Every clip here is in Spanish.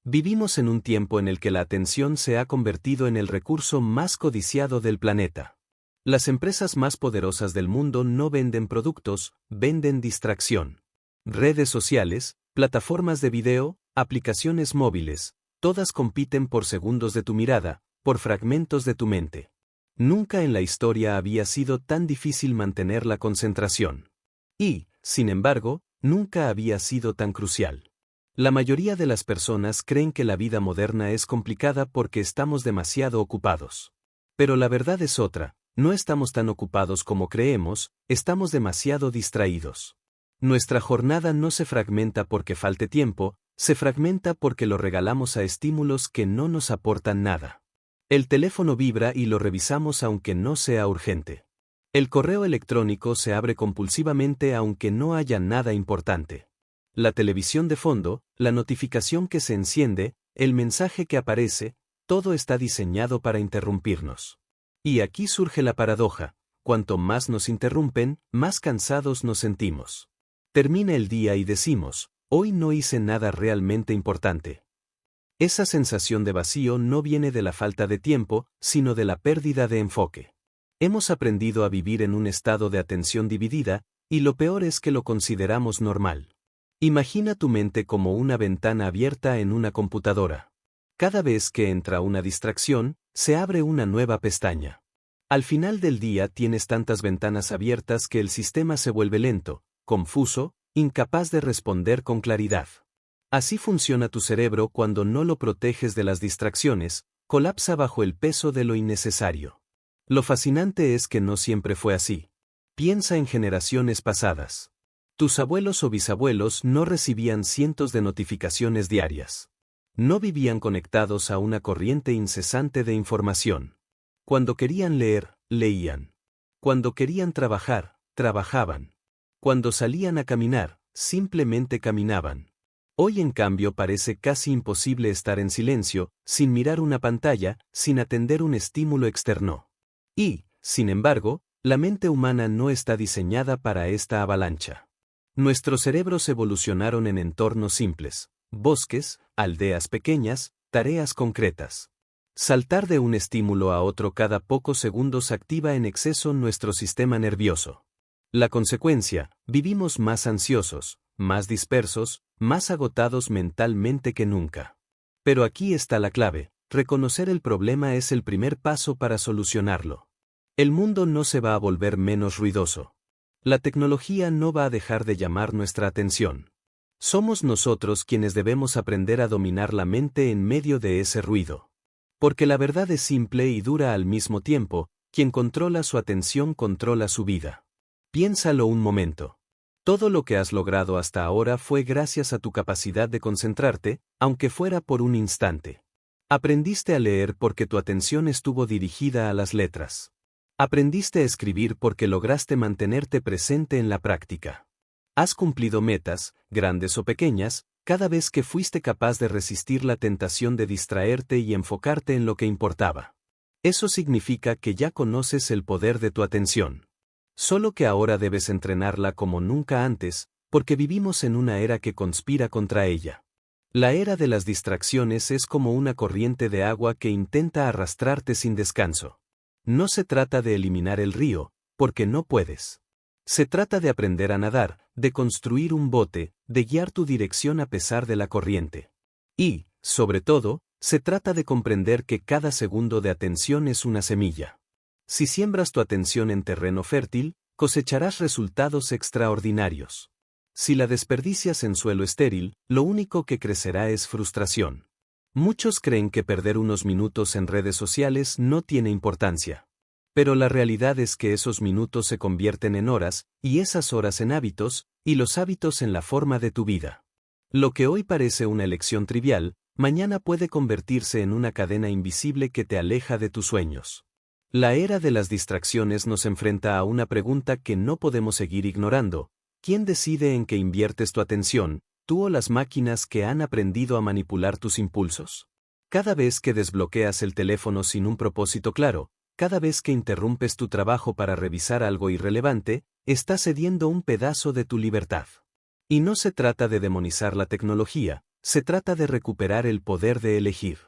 Vivimos en un tiempo en el que la atención se ha convertido en el recurso más codiciado del planeta. Las empresas más poderosas del mundo no venden productos, venden distracción. Redes sociales, plataformas de video, aplicaciones móviles, todas compiten por segundos de tu mirada, por fragmentos de tu mente. Nunca en la historia había sido tan difícil mantener la concentración. Y, sin embargo, nunca había sido tan crucial. La mayoría de las personas creen que la vida moderna es complicada porque estamos demasiado ocupados. Pero la verdad es otra, no estamos tan ocupados como creemos, estamos demasiado distraídos. Nuestra jornada no se fragmenta porque falte tiempo, se fragmenta porque lo regalamos a estímulos que no nos aportan nada. El teléfono vibra y lo revisamos aunque no sea urgente. El correo electrónico se abre compulsivamente aunque no haya nada importante. La televisión de fondo, la notificación que se enciende, el mensaje que aparece, todo está diseñado para interrumpirnos. Y aquí surge la paradoja, cuanto más nos interrumpen, más cansados nos sentimos. Termina el día y decimos, hoy no hice nada realmente importante. Esa sensación de vacío no viene de la falta de tiempo, sino de la pérdida de enfoque. Hemos aprendido a vivir en un estado de atención dividida, y lo peor es que lo consideramos normal. Imagina tu mente como una ventana abierta en una computadora. Cada vez que entra una distracción, se abre una nueva pestaña. Al final del día tienes tantas ventanas abiertas que el sistema se vuelve lento, confuso, incapaz de responder con claridad. Así funciona tu cerebro cuando no lo proteges de las distracciones, colapsa bajo el peso de lo innecesario. Lo fascinante es que no siempre fue así. Piensa en generaciones pasadas. Tus abuelos o bisabuelos no recibían cientos de notificaciones diarias. No vivían conectados a una corriente incesante de información. Cuando querían leer, leían. Cuando querían trabajar, trabajaban. Cuando salían a caminar, simplemente caminaban. Hoy en cambio parece casi imposible estar en silencio, sin mirar una pantalla, sin atender un estímulo externo. Y, sin embargo, la mente humana no está diseñada para esta avalancha. Nuestros cerebros evolucionaron en entornos simples, bosques, aldeas pequeñas, tareas concretas. Saltar de un estímulo a otro cada pocos segundos activa en exceso nuestro sistema nervioso. La consecuencia, vivimos más ansiosos, más dispersos, más agotados mentalmente que nunca. Pero aquí está la clave, reconocer el problema es el primer paso para solucionarlo. El mundo no se va a volver menos ruidoso. La tecnología no va a dejar de llamar nuestra atención. Somos nosotros quienes debemos aprender a dominar la mente en medio de ese ruido. Porque la verdad es simple y dura al mismo tiempo, quien controla su atención controla su vida. Piénsalo un momento. Todo lo que has logrado hasta ahora fue gracias a tu capacidad de concentrarte, aunque fuera por un instante. Aprendiste a leer porque tu atención estuvo dirigida a las letras. Aprendiste a escribir porque lograste mantenerte presente en la práctica. Has cumplido metas, grandes o pequeñas, cada vez que fuiste capaz de resistir la tentación de distraerte y enfocarte en lo que importaba. Eso significa que ya conoces el poder de tu atención. Solo que ahora debes entrenarla como nunca antes, porque vivimos en una era que conspira contra ella. La era de las distracciones es como una corriente de agua que intenta arrastrarte sin descanso. No se trata de eliminar el río, porque no puedes. Se trata de aprender a nadar, de construir un bote, de guiar tu dirección a pesar de la corriente. Y, sobre todo, se trata de comprender que cada segundo de atención es una semilla. Si siembras tu atención en terreno fértil, cosecharás resultados extraordinarios. Si la desperdicias en suelo estéril, lo único que crecerá es frustración. Muchos creen que perder unos minutos en redes sociales no tiene importancia. Pero la realidad es que esos minutos se convierten en horas, y esas horas en hábitos, y los hábitos en la forma de tu vida. Lo que hoy parece una elección trivial, mañana puede convertirse en una cadena invisible que te aleja de tus sueños. La era de las distracciones nos enfrenta a una pregunta que no podemos seguir ignorando. ¿Quién decide en qué inviertes tu atención, tú o las máquinas que han aprendido a manipular tus impulsos? Cada vez que desbloqueas el teléfono sin un propósito claro, cada vez que interrumpes tu trabajo para revisar algo irrelevante, estás cediendo un pedazo de tu libertad. Y no se trata de demonizar la tecnología, Se trata de recuperar el poder de elegir.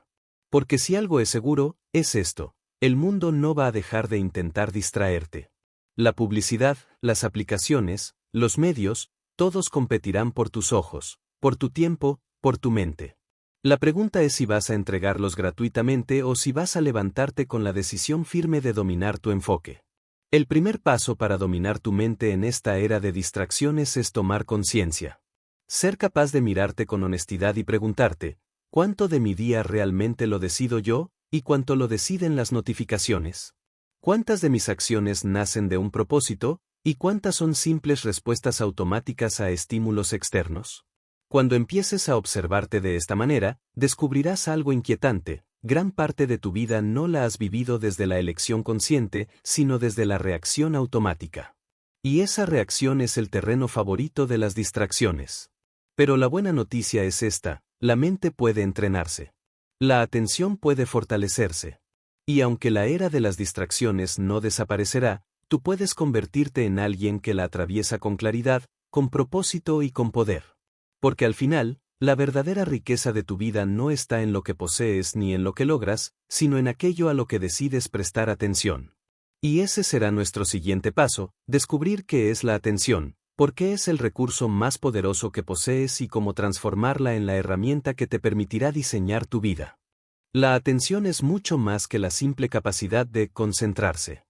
Porque si algo es seguro, es esto: el mundo no va a dejar de intentar distraerte. La publicidad, las aplicaciones, los medios, todos competirán por tus ojos, por tu tiempo, por tu mente. La pregunta es si vas a entregarlos gratuitamente o si vas a levantarte con la decisión firme de dominar tu enfoque. El primer paso para dominar tu mente en esta era de distracciones es tomar conciencia. Ser capaz de mirarte con honestidad y preguntarte: ¿cuánto de mi día realmente lo decido yo, y cuánto lo deciden las notificaciones? ¿Cuántas de mis acciones nacen de un propósito, y cuántas son simples respuestas automáticas a estímulos externos? Cuando empieces a observarte de esta manera, descubrirás algo inquietante: gran parte de tu vida no la has vivido desde la elección consciente, sino desde la reacción automática. Y esa reacción es el terreno favorito de las distracciones. Pero la buena noticia es esta: la mente puede entrenarse. La atención puede fortalecerse. Y aunque la era de las distracciones no desaparecerá, tú puedes convertirte en alguien que la atraviesa con claridad, con propósito y con poder. Porque al final, la verdadera riqueza de tu vida no está en lo que posees ni en lo que logras, sino en aquello a lo que decides prestar atención. Y ese será nuestro siguiente paso: descubrir qué es la atención, por qué es el recurso más poderoso que posees y cómo transformarla en la herramienta que te permitirá diseñar tu vida. La atención es mucho más que la simple capacidad de concentrarse.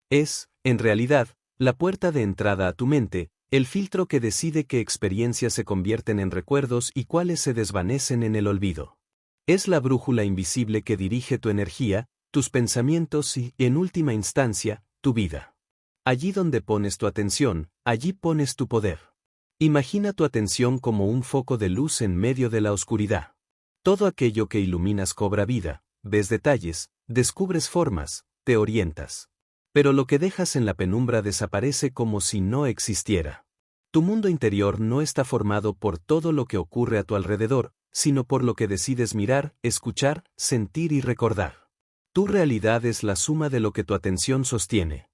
Es, en realidad, la puerta de entrada a tu mente, el filtro que decide qué experiencias se convierten en recuerdos y cuáles se desvanecen en el olvido. Es la brújula invisible que dirige tu energía, tus pensamientos y, en última instancia, tu vida. Allí donde pones tu atención, allí pones tu poder. Imagina tu atención como un foco de luz en medio de la oscuridad. Todo aquello que iluminas cobra vida, ves detalles, descubres formas, te orientas. Pero lo que dejas en la penumbra desaparece como si no existiera. Tu mundo interior no está formado por todo lo que ocurre a tu alrededor, sino por lo que decides mirar, escuchar, sentir y recordar. Tu realidad es la suma de lo que tu atención sostiene.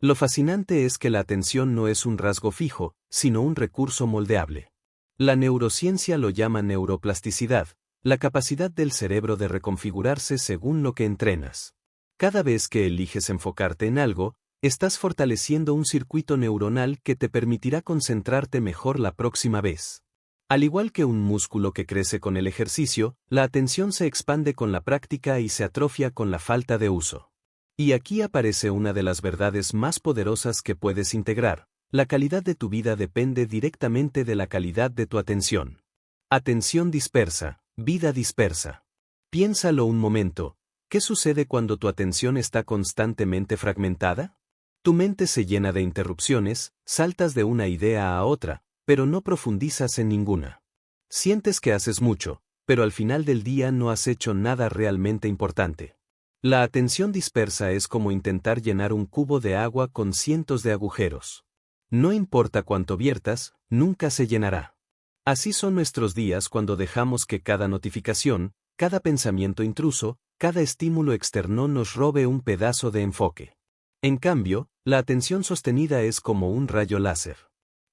Lo fascinante es que la atención no es un rasgo fijo, sino un recurso moldeable. La neurociencia lo llama neuroplasticidad, la capacidad del cerebro de reconfigurarse según lo que entrenas. Cada vez que eliges enfocarte en algo, estás fortaleciendo un circuito neuronal que te permitirá concentrarte mejor la próxima vez. Al igual que un músculo que crece con el ejercicio, la atención se expande con la práctica y se atrofia con la falta de uso. Y aquí aparece una de las verdades más poderosas que puedes integrar: la calidad de tu vida depende directamente de la calidad de tu atención. Atención dispersa, vida dispersa. Piénsalo un momento: ¿qué sucede cuando tu atención está constantemente fragmentada? Tu mente se llena de interrupciones, saltas de una idea a otra, pero no profundizas en ninguna. Sientes que haces mucho, pero al final del día no has hecho nada realmente importante. La atención dispersa es como intentar llenar un cubo de agua con cientos de agujeros. No importa cuánto viertas, nunca se llenará. Así son nuestros días cuando dejamos que cada notificación, cada pensamiento intruso, cada estímulo externo nos robe un pedazo de enfoque. En cambio, la atención sostenida es como un rayo láser.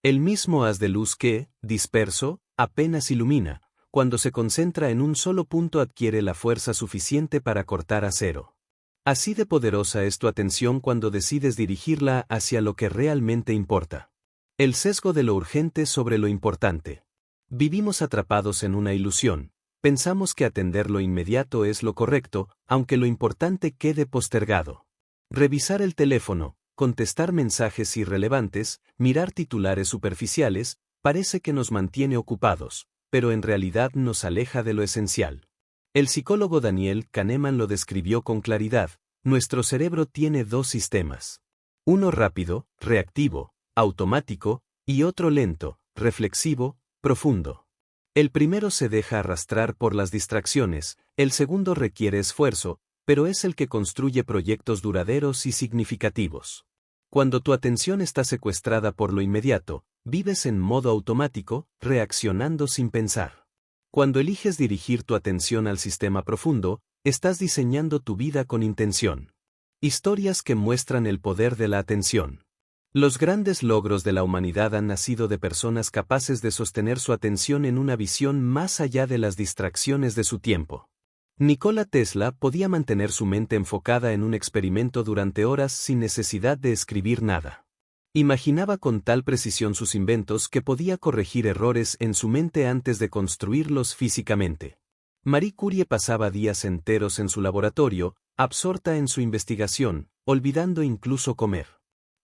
El mismo haz de luz que, disperso, apenas ilumina. Cuando se concentra en un solo punto adquiere la fuerza suficiente para cortar acero. Así de poderosa es tu atención cuando decides dirigirla hacia lo que realmente importa. El sesgo de lo urgente sobre lo importante. Vivimos atrapados en una ilusión. Pensamos que atender lo inmediato es lo correcto, aunque lo importante quede postergado. Revisar el teléfono, contestar mensajes irrelevantes, mirar titulares superficiales, parece que nos mantiene ocupados, pero en realidad nos aleja de lo esencial. El psicólogo Daniel Kahneman lo describió con claridad: nuestro cerebro tiene dos sistemas. Uno rápido, reactivo, automático, y otro lento, reflexivo, profundo. El primero se deja arrastrar por las distracciones, el segundo requiere esfuerzo, pero es el que construye proyectos duraderos y significativos. Cuando tu atención está secuestrada por lo inmediato, vives en modo automático, reaccionando sin pensar. Cuando eliges dirigir tu atención al sistema profundo, estás diseñando tu vida con intención. Historias que muestran el poder de la atención. Los grandes logros de la humanidad han nacido de personas capaces de sostener su atención en una visión más allá de las distracciones de su tiempo. Nikola Tesla podía mantener su mente enfocada en un experimento durante horas sin necesidad de escribir nada. Imaginaba con tal precisión sus inventos que podía corregir errores en su mente antes de construirlos físicamente. Marie Curie pasaba días enteros en su laboratorio, absorta en su investigación, olvidando incluso comer.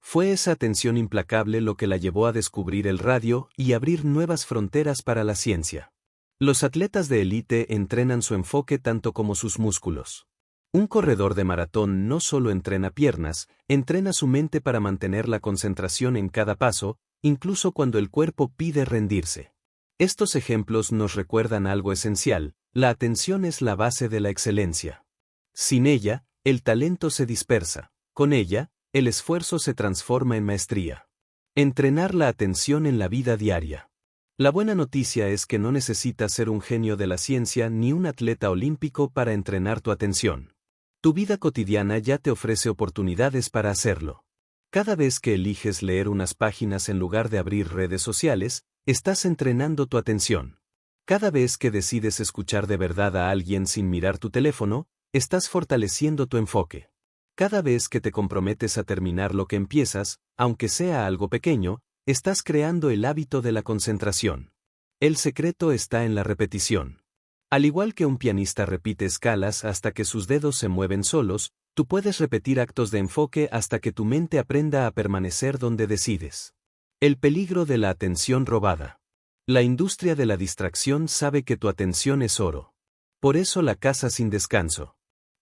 Fue esa atención implacable lo que la llevó a descubrir el radio y abrir nuevas fronteras para la ciencia. Los atletas de élite entrenan su enfoque tanto como sus músculos. Un corredor de maratón no solo entrena piernas, entrena su mente para mantener la concentración en cada paso, incluso cuando el cuerpo pide rendirse. Estos ejemplos nos recuerdan algo esencial: la atención es la base de la excelencia. Sin ella, el talento se dispersa; con ella, el esfuerzo se transforma en maestría. Entrenar la atención en la vida diaria. La buena noticia es que no necesitas ser un genio de la ciencia ni un atleta olímpico para entrenar tu atención. Tu vida cotidiana ya te ofrece oportunidades para hacerlo. Cada vez que eliges leer unas páginas en lugar de abrir redes sociales, estás entrenando tu atención. Cada vez que decides escuchar de verdad a alguien sin mirar tu teléfono, estás fortaleciendo tu enfoque. Cada vez que te comprometes a terminar lo que empiezas, aunque sea algo pequeño, estás creando el hábito de la concentración. El secreto está en la repetición. Al igual que un pianista repite escalas hasta que sus dedos se mueven solos, tú puedes repetir actos de enfoque hasta que tu mente aprenda a permanecer donde decides. El peligro de la atención robada. La industria de la distracción sabe que tu atención es oro. Por eso la caza sin descanso.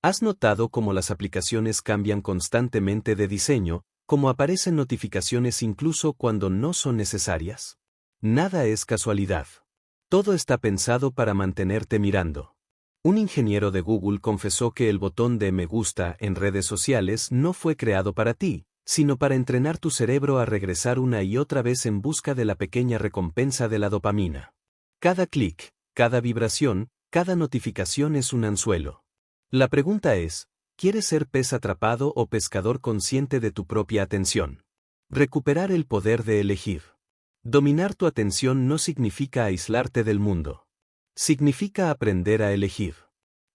¿Has notado cómo las aplicaciones cambian constantemente de diseño, cómo aparecen notificaciones incluso cuando no son necesarias? Nada es casualidad. Todo está pensado para mantenerte mirando. Un ingeniero de Google confesó que el botón de me gusta en redes sociales no fue creado para ti, sino para entrenar tu cerebro a regresar una y otra vez en busca de la pequeña recompensa de la dopamina. Cada clic, cada vibración, cada notificación es un anzuelo. La pregunta es: ¿quieres ser pez atrapado o pescador consciente de tu propia atención? Recuperar el poder de elegir. Dominar tu atención no significa aislarte del mundo. Significa aprender a elegir.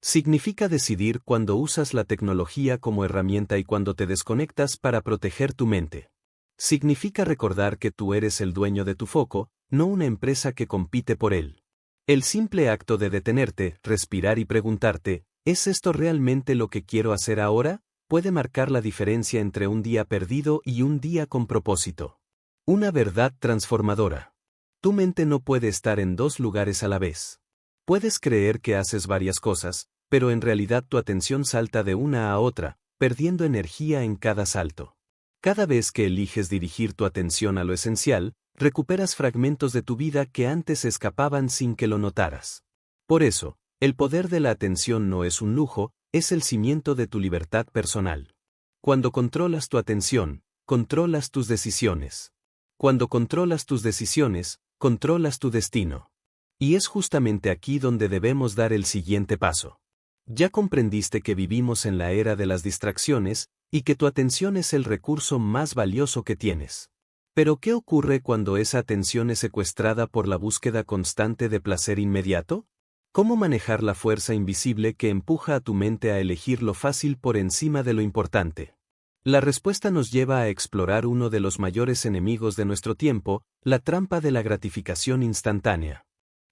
Significa decidir cuándo usas la tecnología como herramienta y cuándo te desconectas para proteger tu mente. Significa recordar que tú eres el dueño de tu foco, no una empresa que compite por él. El simple acto de detenerte, respirar y preguntarte: ¿es esto realmente lo que quiero hacer ahora?, puede marcar la diferencia entre un día perdido y un día con propósito. Una verdad transformadora. Tu mente no puede estar en dos lugares a la vez. Puedes creer que haces varias cosas, pero en realidad tu atención salta de una a otra, perdiendo energía en cada salto. Cada vez que eliges dirigir tu atención a lo esencial, recuperas fragmentos de tu vida que antes escapaban sin que lo notaras. Por eso, el poder de la atención no es un lujo, es el cimiento de tu libertad personal. Cuando controlas tu atención, controlas tus decisiones. Cuando controlas tus decisiones, controlas tu destino. Y es justamente aquí donde debemos dar el siguiente paso. Ya comprendiste que vivimos en la era de las distracciones, y que tu atención es el recurso más valioso que tienes. Pero ¿qué ocurre cuando esa atención es secuestrada por la búsqueda constante de placer inmediato? ¿Cómo manejar la fuerza invisible que empuja a tu mente a elegir lo fácil por encima de lo importante? La respuesta nos lleva a explorar uno de los mayores enemigos de nuestro tiempo: la trampa de la gratificación instantánea.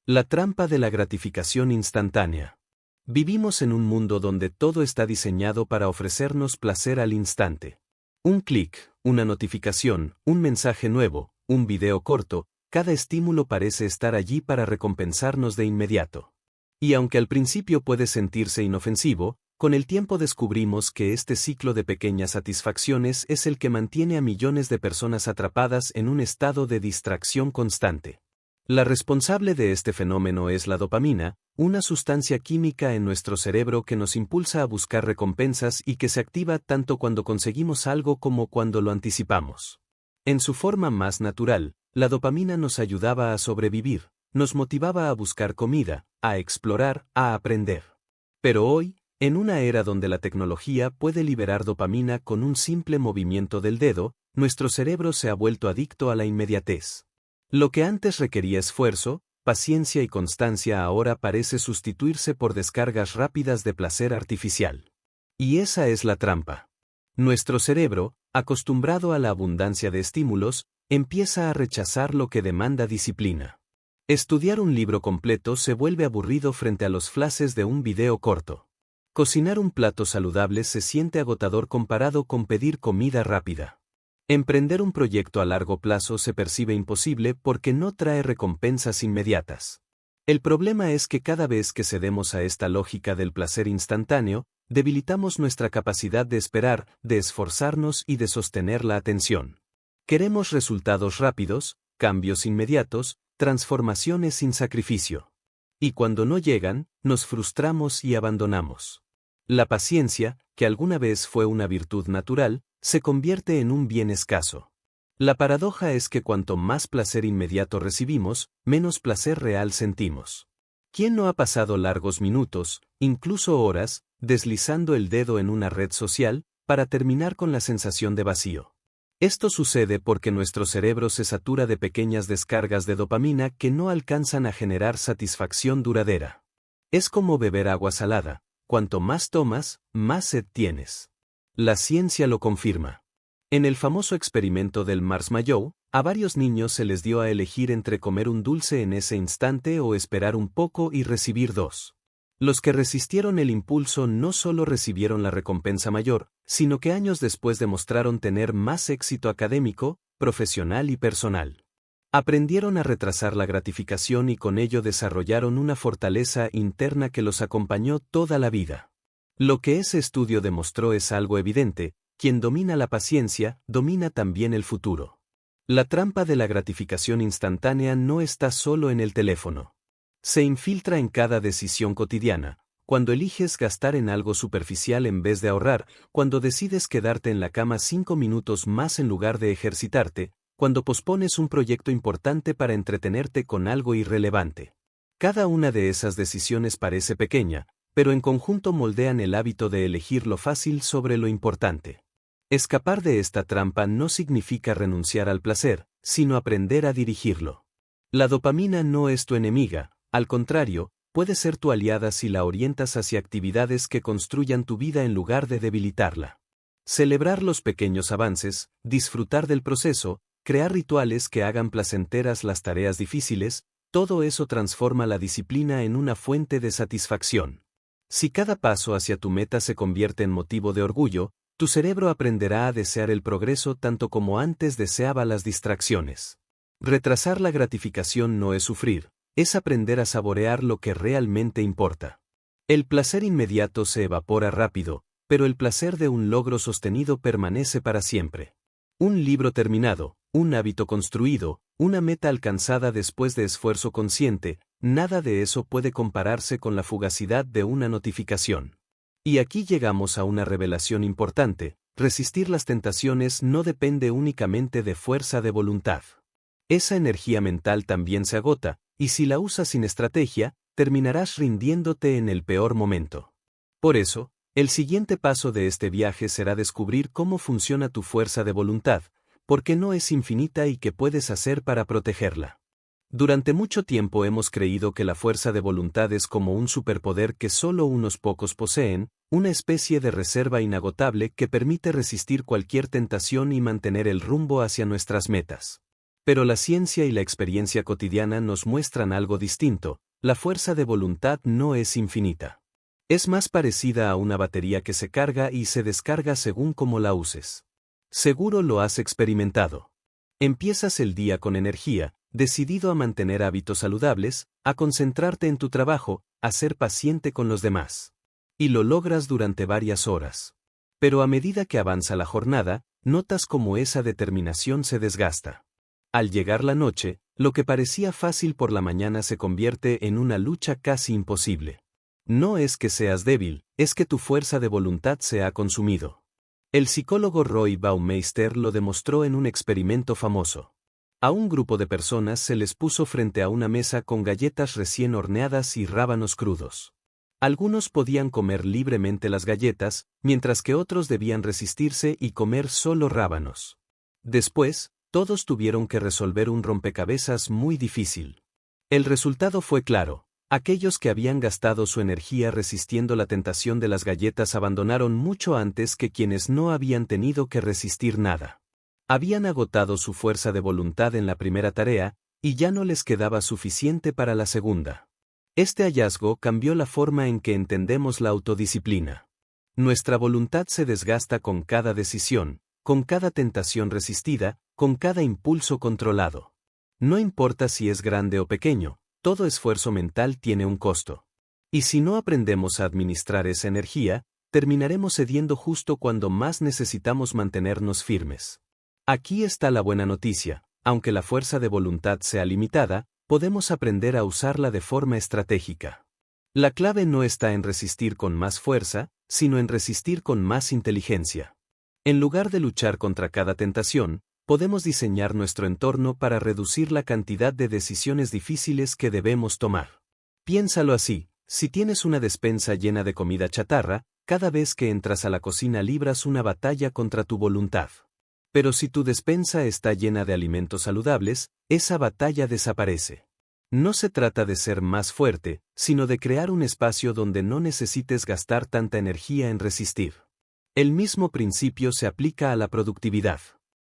La trampa de la gratificación instantánea. Vivimos en un mundo donde todo está diseñado para ofrecernos placer al instante. Un clic, una notificación, un mensaje nuevo, un video corto, cada estímulo parece estar allí para recompensarnos de inmediato. Y aunque al principio puede sentirse inofensivo, con el tiempo descubrimos que este ciclo de pequeñas satisfacciones es el que mantiene a millones de personas atrapadas en un estado de distracción constante. La responsable de este fenómeno es la dopamina, una sustancia química en nuestro cerebro que nos impulsa a buscar recompensas y que se activa tanto cuando conseguimos algo como cuando lo anticipamos. En su forma más natural, la dopamina nos ayudaba a sobrevivir, nos motivaba a buscar comida, a explorar, a aprender. Pero hoy, En una era donde la tecnología puede liberar dopamina con un simple movimiento del dedo, nuestro cerebro se ha vuelto adicto a la inmediatez. Lo que antes requería esfuerzo, paciencia y constancia ahora parece sustituirse por descargas rápidas de placer artificial. Y esa es la trampa. Nuestro cerebro, acostumbrado a la abundancia de estímulos, empieza a rechazar lo que demanda disciplina. Estudiar un libro completo se vuelve aburrido frente a los flashes de un video corto. Cocinar un plato saludable se siente agotador comparado con pedir comida rápida. Emprender un proyecto a largo plazo se percibe imposible porque no trae recompensas inmediatas. El problema es que cada vez que cedemos a esta lógica del placer instantáneo, debilitamos nuestra capacidad de esperar, de esforzarnos y de sostener la atención. Queremos resultados rápidos, cambios inmediatos, transformaciones sin sacrificio. Y cuando no llegan, nos frustramos y abandonamos. La paciencia, que alguna vez fue una virtud natural, se convierte en un bien escaso. La paradoja es que cuanto más placer inmediato recibimos, menos placer real sentimos. ¿Quién no ha pasado largos minutos, incluso horas, deslizando el dedo en una red social, para terminar con la sensación de vacío? Esto sucede porque nuestro cerebro se satura de pequeñas descargas de dopamina que no alcanzan a generar satisfacción duradera. Es como beber agua salada. Cuanto más tomas, más sed tienes. La ciencia lo confirma. En el famoso experimento del Marshmallow, a varios niños se les dio a elegir entre comer un dulce en ese instante o esperar un poco y recibir dos. Los que resistieron el impulso no solo recibieron la recompensa mayor, sino que años después demostraron tener más éxito académico, profesional y personal. Aprendieron a retrasar la gratificación y con ello desarrollaron una fortaleza interna que los acompañó toda la vida. Lo que ese estudio demostró es algo evidente: quien domina la paciencia, domina también el futuro. La trampa de la gratificación instantánea no está solo en el teléfono. Se infiltra en cada decisión cotidiana, cuando eliges gastar en algo superficial en vez de ahorrar, cuando decides quedarte en la cama 5 minutos más en lugar de ejercitarte, cuando pospones un proyecto importante para entretenerte con algo irrelevante. Cada una de esas decisiones parece pequeña, pero en conjunto moldean el hábito de elegir lo fácil sobre lo importante. Escapar de esta trampa no significa renunciar al placer, sino aprender a dirigirlo. La dopamina no es tu enemiga, al contrario, puede ser tu aliada si la orientas hacia actividades que construyan tu vida en lugar de debilitarla. Celebrar los pequeños avances, disfrutar del proceso, crear rituales que hagan placenteras las tareas difíciles, todo eso transforma la disciplina en una fuente de satisfacción. Si cada paso hacia tu meta se convierte en motivo de orgullo, tu cerebro aprenderá a desear el progreso tanto como antes deseaba las distracciones. Retrasar la gratificación no es sufrir, es aprender a saborear lo que realmente importa. El placer inmediato se evapora rápido, pero el placer de un logro sostenido permanece para siempre. Un libro terminado, un hábito construido, una meta alcanzada después de esfuerzo consciente, nada de eso puede compararse con la fugacidad de una notificación. Y aquí llegamos a una revelación importante: resistir las tentaciones no depende únicamente de fuerza de voluntad. Esa energía mental también se agota, y si la usas sin estrategia, terminarás rindiéndote en el peor momento. Por eso, el siguiente paso de este viaje será descubrir cómo funciona tu fuerza de voluntad, porque no es infinita y qué puedes hacer para protegerla. Durante mucho tiempo hemos creído que la fuerza de voluntad es como un superpoder que solo unos pocos poseen, una especie de reserva inagotable que permite resistir cualquier tentación y mantener el rumbo hacia nuestras metas. Pero la ciencia y la experiencia cotidiana nos muestran algo distinto: la fuerza de voluntad no es infinita. Es más parecida a una batería que se carga y se descarga según cómo la uses. Seguro lo has experimentado. Empiezas el día con energía, decidido a mantener hábitos saludables, a concentrarte en tu trabajo, a ser paciente con los demás. Y lo logras durante varias horas. Pero a medida que avanza la jornada, notas cómo esa determinación se desgasta. Al llegar la noche, lo que parecía fácil por la mañana se convierte en una lucha casi imposible. No es que seas débil, es que tu fuerza de voluntad se ha consumido. El psicólogo Roy Baumeister lo demostró en un experimento famoso. A un grupo de personas se les puso frente a una mesa con galletas recién horneadas y rábanos crudos. Algunos podían comer libremente las galletas, mientras que otros debían resistirse y comer solo rábanos. Después, todos tuvieron que resolver un rompecabezas muy difícil. El resultado fue claro. Aquellos que habían gastado su energía resistiendo la tentación de las galletas abandonaron mucho antes que quienes no habían tenido que resistir nada. Habían agotado su fuerza de voluntad en la primera tarea, y ya no les quedaba suficiente para la segunda. Este hallazgo cambió la forma en que entendemos la autodisciplina. Nuestra voluntad se desgasta con cada decisión, con cada tentación resistida, con cada impulso controlado. No importa si es grande o pequeño, todo esfuerzo mental tiene un costo. Y si no aprendemos a administrar esa energía, terminaremos cediendo justo cuando más necesitamos mantenernos firmes. Aquí está la buena noticia: aunque la fuerza de voluntad sea limitada, podemos aprender a usarla de forma estratégica. La clave no está en resistir con más fuerza, sino en resistir con más inteligencia. En lugar de luchar contra cada tentación, podemos diseñar nuestro entorno para reducir la cantidad de decisiones difíciles que debemos tomar. Piénsalo así: si tienes una despensa llena de comida chatarra, cada vez que entras a la cocina libras una batalla contra tu voluntad. Pero si tu despensa está llena de alimentos saludables, esa batalla desaparece. No se trata de ser más fuerte, sino de crear un espacio donde no necesites gastar tanta energía en resistir. El mismo principio se aplica a la productividad.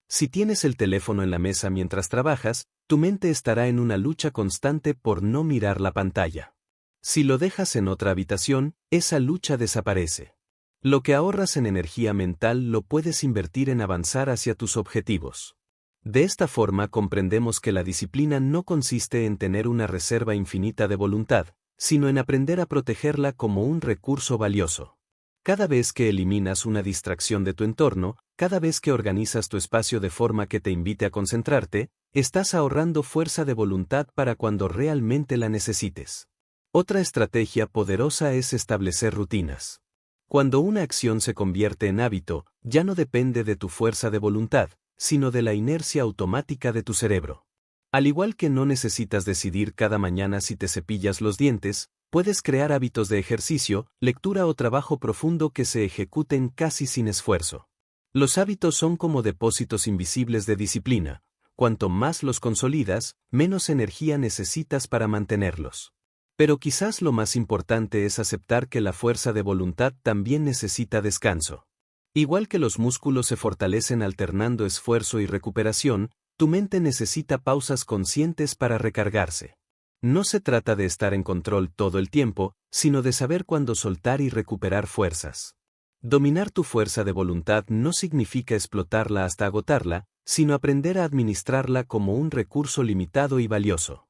Si tienes el teléfono en la mesa mientras trabajas, tu mente estará en una lucha constante por no mirar la pantalla. Si lo dejas en otra habitación, esa lucha desaparece. Lo que ahorras en energía mental lo puedes invertir en avanzar hacia tus objetivos. De esta forma comprendemos que la disciplina no consiste en tener una reserva infinita de voluntad, sino en aprender a protegerla como un recurso valioso. Cada vez que eliminas una distracción de tu entorno, cada vez que organizas tu espacio de forma que te invite a concentrarte, estás ahorrando fuerza de voluntad para cuando realmente la necesites. Otra estrategia poderosa es establecer rutinas. Cuando una acción se convierte en hábito, ya no depende de tu fuerza de voluntad, sino de la inercia automática de tu cerebro. Al igual que no necesitas decidir cada mañana si te cepillas los dientes, puedes crear hábitos de ejercicio, lectura o trabajo profundo que se ejecuten casi sin esfuerzo. Los hábitos son como depósitos invisibles de disciplina. Cuanto más los consolidas, menos energía necesitas para mantenerlos. Pero quizás lo más importante es aceptar que la fuerza de voluntad también necesita descanso. Igual que los músculos se fortalecen alternando esfuerzo y recuperación, tu mente necesita pausas conscientes para recargarse. No se trata de estar en control todo el tiempo, sino de saber cuándo soltar y recuperar fuerzas. Dominar tu fuerza de voluntad no significa explotarla hasta agotarla, sino aprender a administrarla como un recurso limitado y valioso.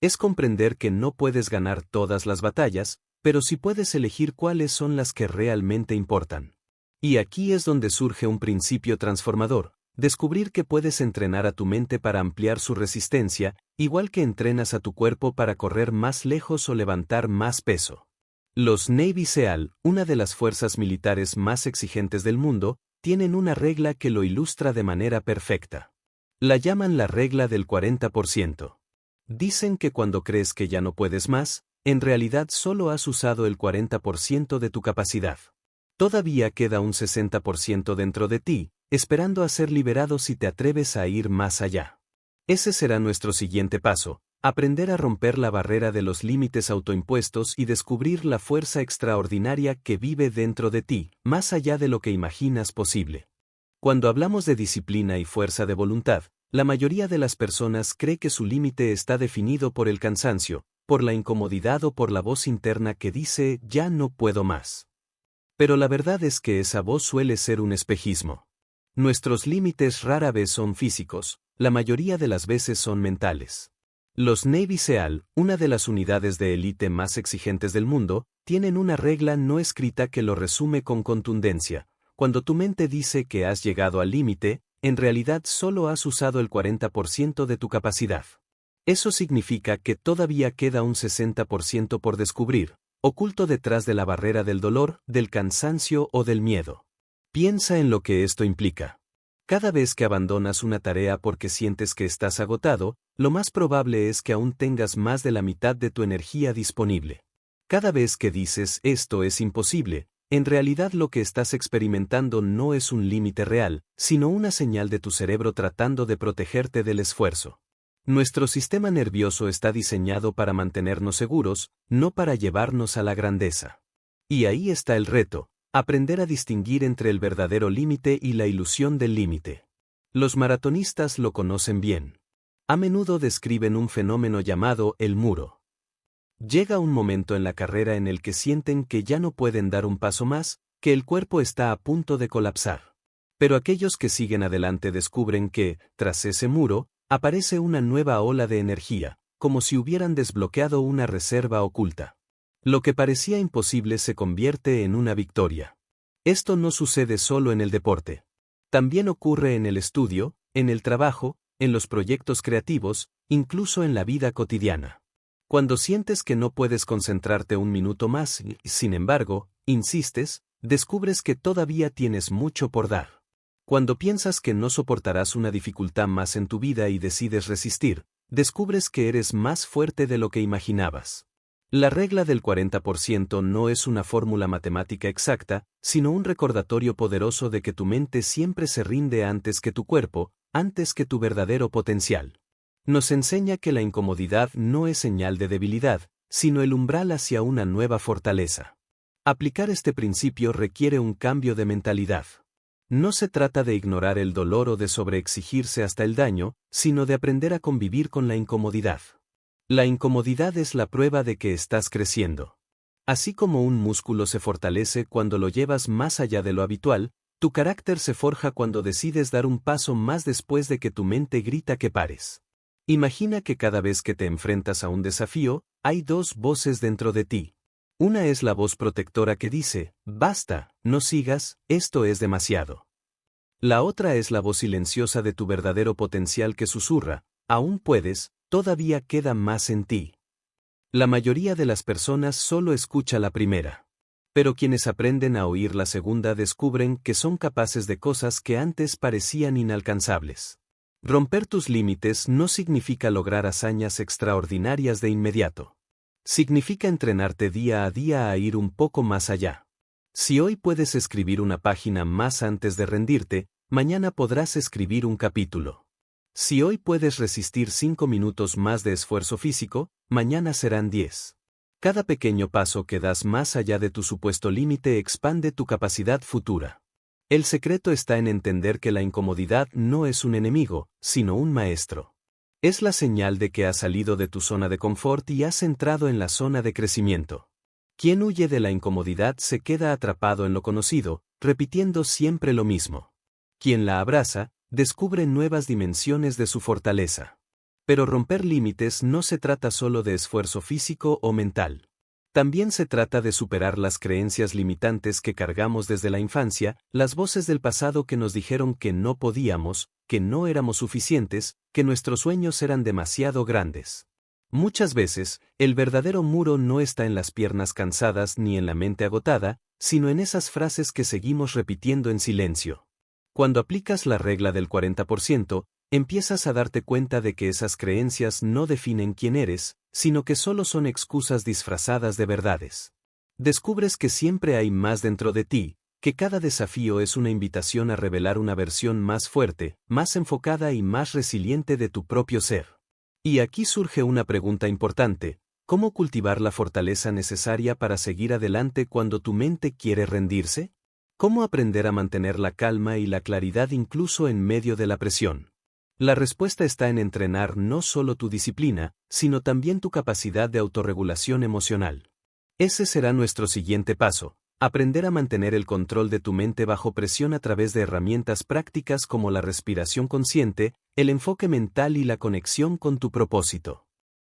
Es comprender que no puedes ganar todas las batallas, pero sí puedes elegir cuáles son las que realmente importan. Y aquí es donde surge un principio transformador: descubrir que puedes entrenar a tu mente para ampliar su resistencia, igual que entrenas a tu cuerpo para correr más lejos o levantar más peso. Los Navy SEAL, una de las fuerzas militares más exigentes del mundo, tienen una regla que lo ilustra de manera perfecta. La llaman la regla del 40%. Dicen que cuando crees que ya no puedes más, en realidad solo has usado el 40% de tu capacidad. Todavía queda un 60% dentro de ti, esperando a ser liberado si te atreves a ir más allá. Ese será nuestro siguiente paso: aprender a romper la barrera de los límites autoimpuestos y descubrir la fuerza extraordinaria que vive dentro de ti, más allá de lo que imaginas posible. Cuando hablamos de disciplina y fuerza de voluntad, la mayoría de las personas cree que su límite está definido por el cansancio, por la incomodidad o por la voz interna que dice «ya no puedo más». Pero la verdad es que esa voz suele ser un espejismo. Nuestros límites rara vez son físicos, la mayoría de las veces son mentales. Los Navy SEAL, una de las unidades de élite más exigentes del mundo, tienen una regla no escrita que lo resume con contundencia: cuando tu mente dice que has llegado al límite, en realidad solo has usado el 40% de tu capacidad. Eso significa que todavía queda un 60% por descubrir, oculto detrás de la barrera del dolor, del cansancio o del miedo. Piensa en lo que esto implica. Cada vez que abandonas una tarea porque sientes que estás agotado, lo más probable es que aún tengas más de la mitad de tu energía disponible. Cada vez que dices esto es imposible, en realidad lo que estás experimentando no es un límite real, sino una señal de tu cerebro tratando de protegerte del esfuerzo. Nuestro sistema nervioso está diseñado para mantenernos seguros, no para llevarnos a la grandeza. Y ahí está el reto, aprender a distinguir entre el verdadero límite y la ilusión del límite. Los maratonistas lo conocen bien. A menudo describen un fenómeno llamado el muro. Llega un momento en la carrera en el que sienten que ya no pueden dar un paso más, que el cuerpo está a punto de colapsar. Pero aquellos que siguen adelante descubren que, tras ese muro, aparece una nueva ola de energía, como si hubieran desbloqueado una reserva oculta. Lo que parecía imposible se convierte en una victoria. Esto no sucede solo en el deporte. También ocurre en el estudio, en el trabajo, en los proyectos creativos, incluso en la vida cotidiana. Cuando sientes que no puedes concentrarte un minuto más y, sin embargo, insistes, descubres que todavía tienes mucho por dar. Cuando piensas que no soportarás una dificultad más en tu vida y decides resistir, descubres que eres más fuerte de lo que imaginabas. La regla del 40% no es una fórmula matemática exacta, sino un recordatorio poderoso de que tu mente siempre se rinde antes que tu cuerpo, antes que tu verdadero potencial. Nos enseña que la incomodidad no es señal de debilidad, sino el umbral hacia una nueva fortaleza. Aplicar este principio requiere un cambio de mentalidad. No se trata de ignorar el dolor o de sobreexigirse hasta el daño, sino de aprender a convivir con la incomodidad. La incomodidad es la prueba de que estás creciendo. Así como un músculo se fortalece cuando lo llevas más allá de lo habitual, tu carácter se forja cuando decides dar un paso más después de que tu mente grita que pares. Imagina que cada vez que te enfrentas a un desafío, hay dos voces dentro de ti. Una es la voz protectora que dice, basta, no sigas, esto es demasiado. La otra es la voz silenciosa de tu verdadero potencial que susurra, aún puedes, todavía queda más en ti. La mayoría de las personas solo escucha la primera. Pero quienes aprenden a oír la segunda descubren que son capaces de cosas que antes parecían inalcanzables. Romper tus límites no significa lograr hazañas extraordinarias de inmediato. Significa entrenarte día a día a ir un poco más allá. Si hoy puedes escribir una página más antes de rendirte, mañana podrás escribir un capítulo. Si hoy puedes resistir 5 minutos más de esfuerzo físico, mañana serán 10. Cada pequeño paso que das más allá de tu supuesto límite expande tu capacidad futura. El secreto está en entender que la incomodidad no es un enemigo, sino un maestro. Es la señal de que has salido de tu zona de confort y has entrado en la zona de crecimiento. Quien huye de la incomodidad se queda atrapado en lo conocido, repitiendo siempre lo mismo. Quien la abraza, descubre nuevas dimensiones de su fortaleza. Pero romper límites no se trata solo de esfuerzo físico o mental. También se trata de superar las creencias limitantes que cargamos desde la infancia, las voces del pasado que nos dijeron que no podíamos, que no éramos suficientes, que nuestros sueños eran demasiado grandes. Muchas veces, el verdadero muro no está en las piernas cansadas ni en la mente agotada, sino en esas frases que seguimos repitiendo en silencio. Cuando aplicas la regla del 40%, empiezas a darte cuenta de que esas creencias no definen quién eres, sino que solo son excusas disfrazadas de verdades. Descubres que siempre hay más dentro de ti, que cada desafío es una invitación a revelar una versión más fuerte, más enfocada y más resiliente de tu propio ser. Y aquí surge una pregunta importante: ¿cómo cultivar la fortaleza necesaria para seguir adelante cuando tu mente quiere rendirse? ¿Cómo aprender a mantener la calma y la claridad incluso en medio de la presión? La respuesta está en entrenar no solo tu disciplina, sino también tu capacidad de autorregulación emocional. Ese será nuestro siguiente paso: aprender a mantener el control de tu mente bajo presión a través de herramientas prácticas como la respiración consciente, el enfoque mental y la conexión con tu propósito.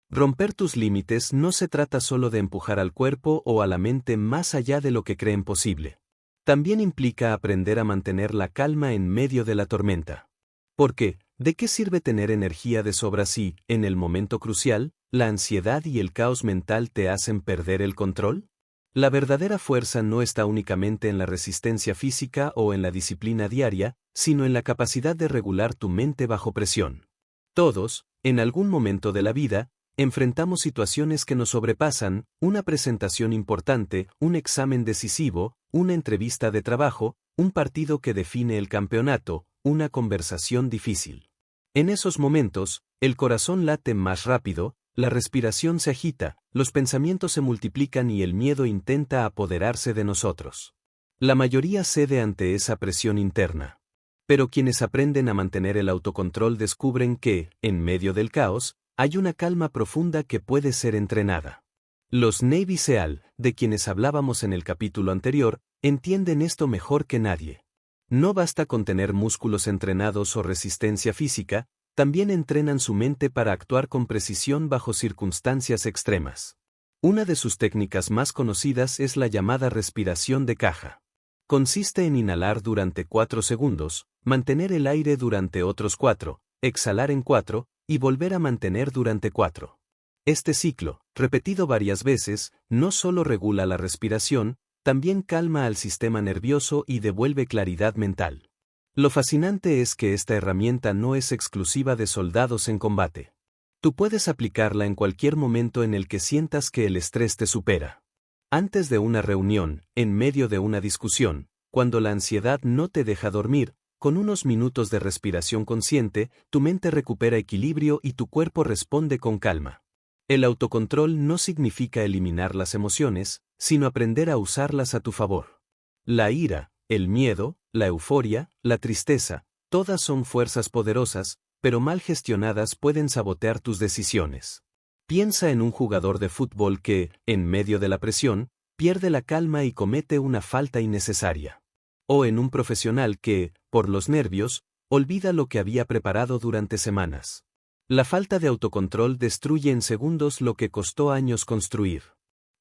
Romper tus límites no se trata solo de empujar al cuerpo o a la mente más allá de lo que creen posible. También implica aprender a mantener la calma en medio de la tormenta. Porque, ¿de qué sirve tener energía de sobra si, en el momento crucial, la ansiedad y el caos mental te hacen perder el control? La verdadera fuerza no está únicamente en la resistencia física o en la disciplina diaria, sino en la capacidad de regular tu mente bajo presión. Todos, en algún momento de la vida, enfrentamos situaciones que nos sobrepasan, una presentación importante, un examen decisivo, una entrevista de trabajo, un partido que define el campeonato, una conversación difícil. En esos momentos, el corazón late más rápido, la respiración se agita, los pensamientos se multiplican y el miedo intenta apoderarse de nosotros. La mayoría cede ante esa presión interna. Pero quienes aprenden a mantener el autocontrol descubren que, en medio del caos, hay una calma profunda que puede ser entrenada. Los Navy SEAL, de quienes hablábamos en el capítulo anterior, entienden esto mejor que nadie. No basta con tener músculos entrenados o resistencia física, también entrenan su mente para actuar con precisión bajo circunstancias extremas. Una de sus técnicas más conocidas es la llamada respiración de caja. Consiste en inhalar durante 4 segundos, mantener el aire durante otros 4, exhalar en 4, y volver a mantener durante 4. Este ciclo, repetido varias veces, no solo regula la respiración, también calma al sistema nervioso y devuelve claridad mental. Lo fascinante es que esta herramienta no es exclusiva de soldados en combate. Tú puedes aplicarla en cualquier momento en el que sientas que el estrés te supera. Antes de una reunión, en medio de una discusión, cuando la ansiedad no te deja dormir, con unos minutos de respiración consciente, tu mente recupera equilibrio y tu cuerpo responde con calma. El autocontrol no significa eliminar las emociones, sino aprender a usarlas a tu favor. La ira, el miedo, la euforia, la tristeza, todas son fuerzas poderosas, pero mal gestionadas pueden sabotear tus decisiones. Piensa en un jugador de fútbol que, en medio de la presión, pierde la calma y comete una falta innecesaria. O en un profesional que, por los nervios, olvida lo que había preparado durante semanas. La falta de autocontrol destruye en segundos lo que costó años construir.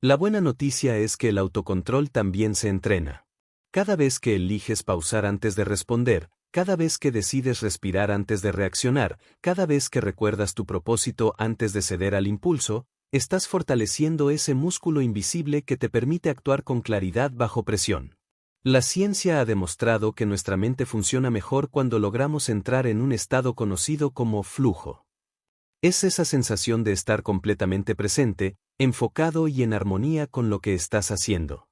La buena noticia es que el autocontrol también se entrena. Cada vez que eliges pausar antes de responder, cada vez que decides respirar antes de reaccionar, cada vez que recuerdas tu propósito antes de ceder al impulso, estás fortaleciendo ese músculo invisible que te permite actuar con claridad bajo presión. La ciencia ha demostrado que nuestra mente funciona mejor cuando logramos entrar en un estado conocido como flujo. Es esa sensación de estar completamente presente, enfocado y en armonía con lo que estás haciendo.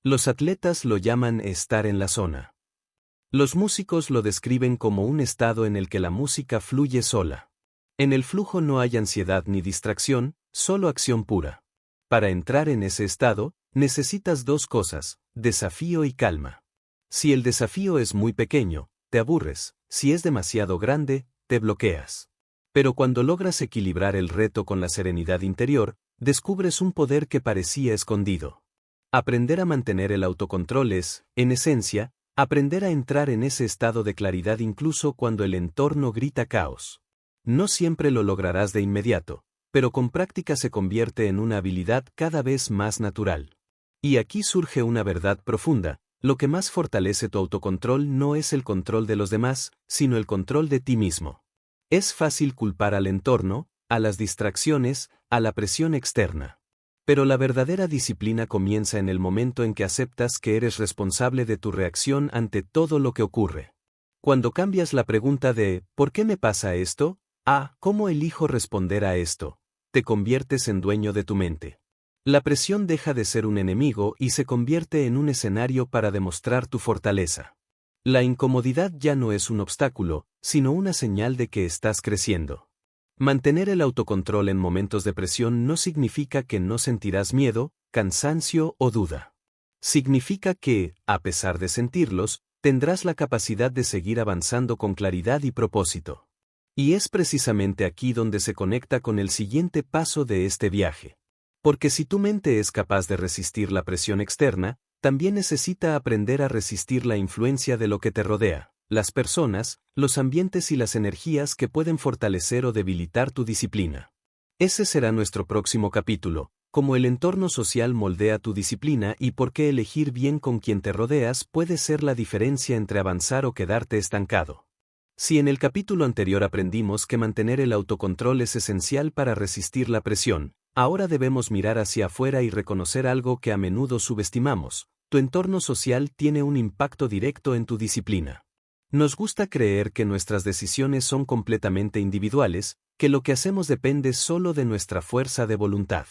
Los atletas lo llaman estar en la zona. Los músicos lo describen como un estado en el que la música fluye sola. En el flujo no hay ansiedad ni distracción, solo acción pura. Para entrar en ese estado, necesitas 2 cosas, desafío y calma. Si el desafío es muy pequeño, te aburres, si es demasiado grande, te bloqueas. Pero cuando logras equilibrar el reto con la serenidad interior, descubres un poder que parecía escondido. Aprender a mantener el autocontrol es, en esencia, aprender a entrar en ese estado de claridad incluso cuando el entorno grita caos. No siempre lo lograrás de inmediato, pero con práctica se convierte en una habilidad cada vez más natural. Y aquí surge una verdad profunda: lo que más fortalece tu autocontrol no es el control de los demás, sino el control de ti mismo. Es fácil culpar al entorno, a las distracciones, a la presión externa. Pero la verdadera disciplina comienza en el momento en que aceptas que eres responsable de tu reacción ante todo lo que ocurre. Cuando cambias la pregunta de ¿por qué me pasa esto? A ¿cómo elijo responder a esto?, te conviertes en dueño de tu mente. La presión deja de ser un enemigo y se convierte en un escenario para demostrar tu fortaleza. La incomodidad ya no es un obstáculo, sino una señal de que estás creciendo. Mantener el autocontrol en momentos de presión no significa que no sentirás miedo, cansancio o duda. Significa que, a pesar de sentirlos, tendrás la capacidad de seguir avanzando con claridad y propósito. Y es precisamente aquí donde se conecta con el siguiente paso de este viaje. Porque si tu mente es capaz de resistir la presión externa, también necesita aprender a resistir la influencia de lo que te rodea, las personas, los ambientes y las energías que pueden fortalecer o debilitar tu disciplina. Ese será nuestro próximo capítulo, cómo el entorno social moldea tu disciplina y por qué elegir bien con quien te rodeas puede ser la diferencia entre avanzar o quedarte estancado. Si en el capítulo anterior aprendimos que mantener el autocontrol es esencial para resistir la presión, ahora debemos mirar hacia afuera y reconocer algo que a menudo subestimamos: tu entorno social tiene un impacto directo en tu disciplina. Nos gusta creer que nuestras decisiones son completamente individuales, que lo que hacemos depende solo de nuestra fuerza de voluntad.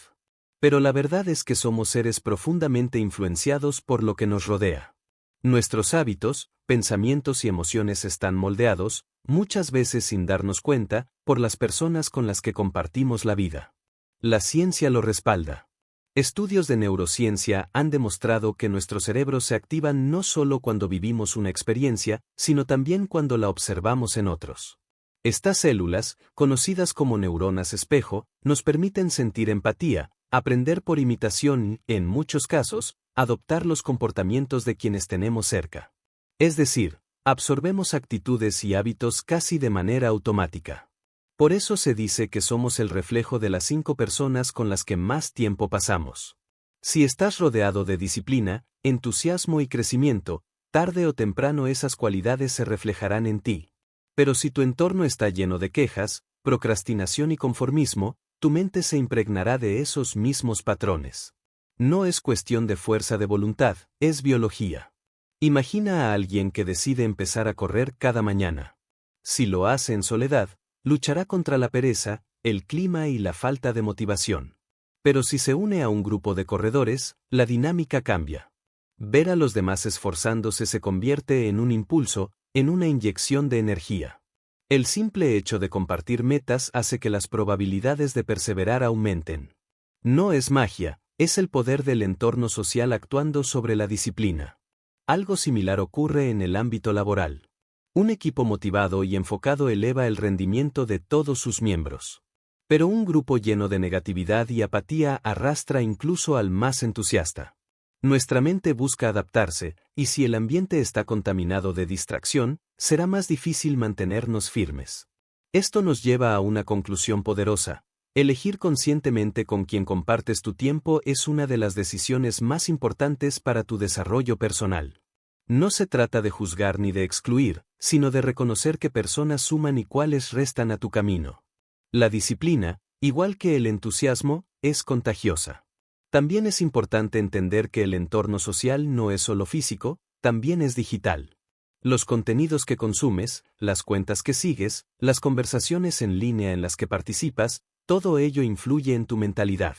Pero la verdad es que somos seres profundamente influenciados por lo que nos rodea. Nuestros hábitos, pensamientos y emociones están moldeados, muchas veces sin darnos cuenta, por las personas con las que compartimos la vida. La ciencia lo respalda. Estudios de neurociencia han demostrado que nuestros cerebros se activan no solo cuando vivimos una experiencia, sino también cuando la observamos en otros. Estas células, conocidas como neuronas espejo, nos permiten sentir empatía, aprender por imitación y, en muchos casos, adoptar los comportamientos de quienes tenemos cerca. Es decir, absorbemos actitudes y hábitos casi de manera automática. Por eso se dice que somos el reflejo de las 5 personas con las que más tiempo pasamos. Si estás rodeado de disciplina, entusiasmo y crecimiento, tarde o temprano esas cualidades se reflejarán en ti. Pero si tu entorno está lleno de quejas, procrastinación y conformismo, tu mente se impregnará de esos mismos patrones. No es cuestión de fuerza de voluntad, es biología. Imagina a alguien que decide empezar a correr cada mañana. Si lo hace en soledad, luchará contra la pereza, el clima y la falta de motivación. Pero si se une a un grupo de corredores, la dinámica cambia. Ver a los demás esforzándose se convierte en un impulso, en una inyección de energía. El simple hecho de compartir metas hace que las probabilidades de perseverar aumenten. No es magia, es el poder del entorno social actuando sobre la disciplina. Algo similar ocurre en el ámbito laboral. Un equipo motivado y enfocado eleva el rendimiento de todos sus miembros. Pero un grupo lleno de negatividad y apatía arrastra incluso al más entusiasta. Nuestra mente busca adaptarse, y si el ambiente está contaminado de distracción, será más difícil mantenernos firmes. Esto nos lleva a una conclusión poderosa. Elegir conscientemente con quien compartes tu tiempo es una de las decisiones más importantes para tu desarrollo personal. No se trata de juzgar ni de excluir, sino de reconocer qué personas suman y cuáles restan a tu camino. La disciplina, igual que el entusiasmo, es contagiosa. También es importante entender que el entorno social no es solo físico, también es digital. Los contenidos que consumes, las cuentas que sigues, las conversaciones en línea en las que participas, todo ello influye en tu mentalidad.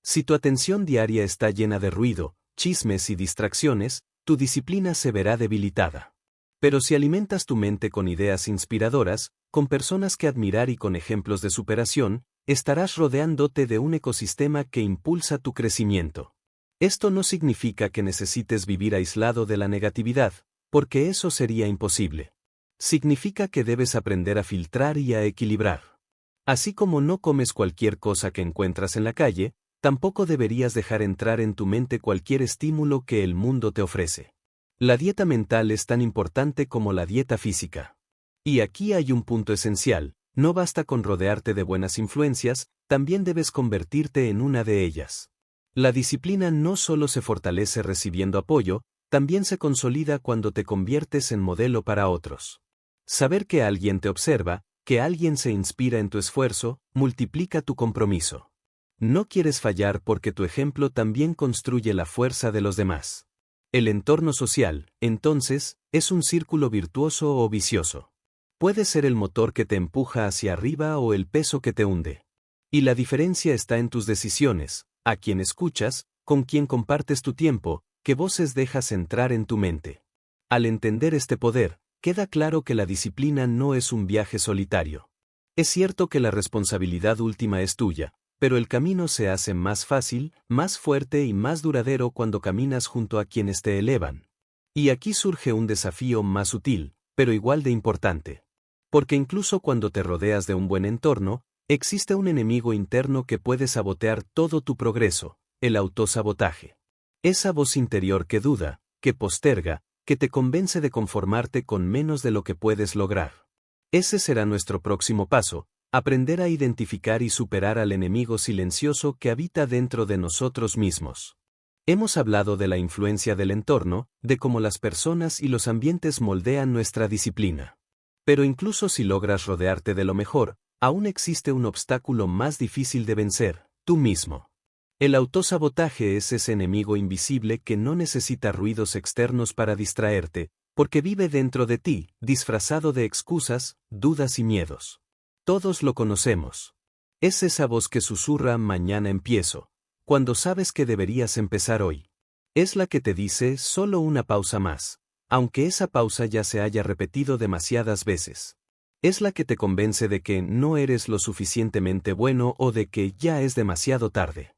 Si tu atención diaria está llena de ruido, chismes y distracciones, tu disciplina se verá debilitada. Pero si alimentas tu mente con ideas inspiradoras, con personas que admirar y con ejemplos de superación, estarás rodeándote de un ecosistema que impulsa tu crecimiento. Esto no significa que necesites vivir aislado de la negatividad, porque eso sería imposible. Significa que debes aprender a filtrar y a equilibrar. Así como no comes cualquier cosa que encuentras en la calle, tampoco deberías dejar entrar en tu mente cualquier estímulo que el mundo te ofrece. La dieta mental es tan importante como la dieta física. Y aquí hay un punto esencial, no basta con rodearte de buenas influencias, también debes convertirte en una de ellas. La disciplina no solo se fortalece recibiendo apoyo, también se consolida cuando te conviertes en modelo para otros. Saber que alguien te observa, que alguien se inspira en tu esfuerzo, multiplica tu compromiso. No quieres fallar porque tu ejemplo también construye la fuerza de los demás. El entorno social, entonces, es un círculo virtuoso o vicioso. Puede ser el motor que te empuja hacia arriba o el peso que te hunde. Y la diferencia está en tus decisiones, a quién escuchas, con quién compartes tu tiempo, qué voces dejas entrar en tu mente. Al entender este poder, queda claro que la disciplina no es un viaje solitario. Es cierto que la responsabilidad última es tuya, pero el camino se hace más fácil, más fuerte y más duradero cuando caminas junto a quienes te elevan. Y aquí surge un desafío más sutil, pero igual de importante. Porque incluso cuando te rodeas de un buen entorno, existe un enemigo interno que puede sabotear todo tu progreso, el autosabotaje. Esa voz interior que duda, que posterga, que te convence de conformarte con menos de lo que puedes lograr. Ese será nuestro próximo paso, aprender a identificar y superar al enemigo silencioso que habita dentro de nosotros mismos. Hemos hablado de la influencia del entorno, de cómo las personas y los ambientes moldean nuestra disciplina. Pero incluso si logras rodearte de lo mejor, aún existe un obstáculo más difícil de vencer, tú mismo. El autosabotaje es ese enemigo invisible que no necesita ruidos externos para distraerte, porque vive dentro de ti, disfrazado de excusas, dudas y miedos. Todos lo conocemos. Es esa voz que susurra mañana empiezo, cuando sabes que deberías empezar hoy. Es la que te dice solo una pausa más, aunque esa pausa ya se haya repetido demasiadas veces. Es la que te convence de que no eres lo suficientemente bueno o de que ya es demasiado tarde.